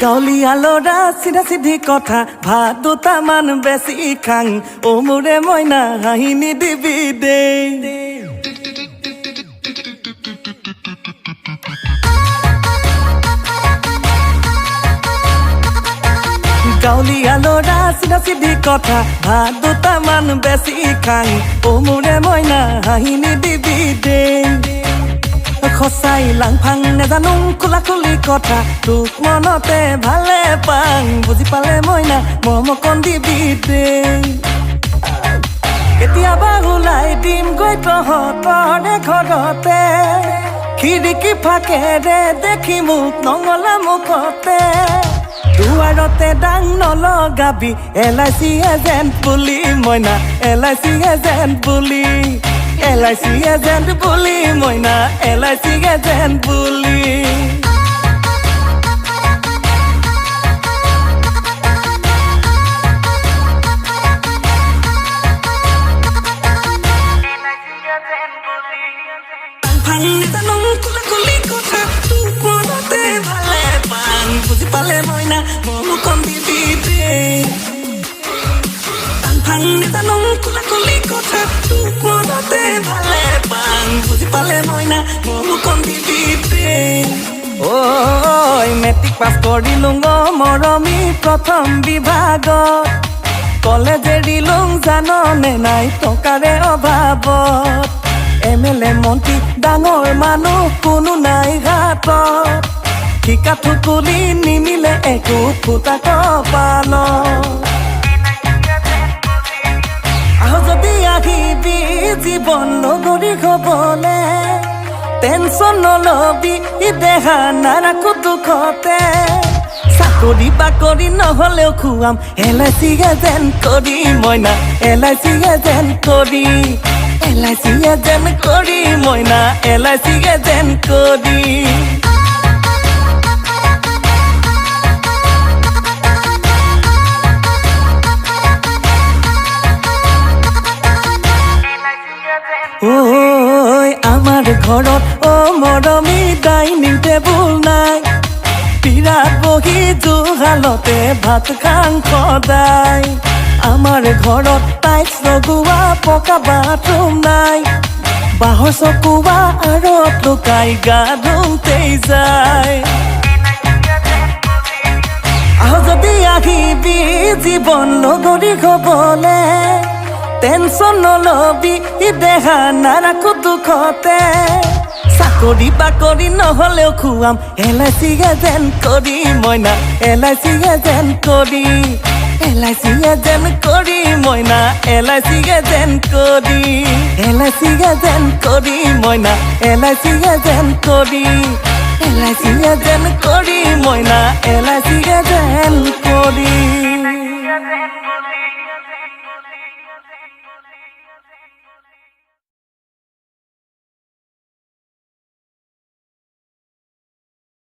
গাঁৱলীয়া ল'ৰা চিধা চিধি কথা ভাত দুটামান বেছি খাং অ মোৰে মইনা হাঁহি নিদিবি দেই গাঁৱলীয়া ল'ৰা চিধা চিধি কথা ভাত দুটামান বেছি খাং অ মোৰে মইনা হাঁহি নিদিবি দেই খসাই লাংফাং নেজানো খোলা খুলি কথা তোক মনতে ভালে পাং বুজি পালে মইনা মৰমকণ দিবি দেই কেতিয়াবা ওলাই দিম গৈ তহঁতৰে ঘৰতে খিৰিকী ফাকেৰে দেখি মোক নঙলা মুখতে দুৱাৰতে ডাং নলগাবি LIC এজেণ্ট বুলি মইনা LIC এজেণ্ট বুলি LIC এজেণ্ট বুলি মইনা LIC এজেণ্ট বুলি বুজি পালে মইনা মৰমকণ দিবি দেই জানো খোলা খুলি কথা তোক মনতে ভালে পাং বুজি পালে মইনা মৰমকণ দিবি দেই ঐ মেট্ৰিক পাছ কৰিলোঁ মৰমী প্ৰথম বিভাগত কলেজ এৰিলোঁ জাননে নাই টকাৰে অভাৱত MLA মন্ত্ৰী ডাঙৰ মানুহ কোনো নাই ঘাটত ঠিকা থুকুলি নিমিলে একো ফুটা কপাল আহ যদি আহিবি জীৱন নগৰী হ'বলে টেনচন নলবি দেহা নাৰাখো দুখতে চাকৰি বাকৰি নহ'লেও খুৱাম LIC এজেণ্ট কৰি মইনা LIC এজেণ্ট কৰি LIC এজেণ্ট কৰি মইনা LIC এজেণ্ট কৰি ঐ আমাৰ ঘৰত মৰমী ডাইনিং টেবুল নাই বিৰাট বহি জুহালতে ভাত খাং সদায় আমাৰ ঘৰত টাইলছ লগোৱা পকা বাথৰুম নাই বাঁহৰ চকুৱা আৰু লুকাই গা ধুওঁতেই যায় আহ যদি আহিবি জীৱন নগৰী হ'বলে টেনচন নলবি দেহা নাৰাখো দুখতে চাকৰি বাকৰি নহ'লেও খুৱাম LIC এজেণ্ট কৰি মইনা LIC এজেণ্ট কৰি LIC এজেণ্ট কৰি মইনা LIC এজেণ্ট কৰি LIC এজেণ্ট কৰি মইনা LIC এজেণ্ট কৰি LIC এজেণ্ট কৰি মইনা LIC এজেণ্ট কৰি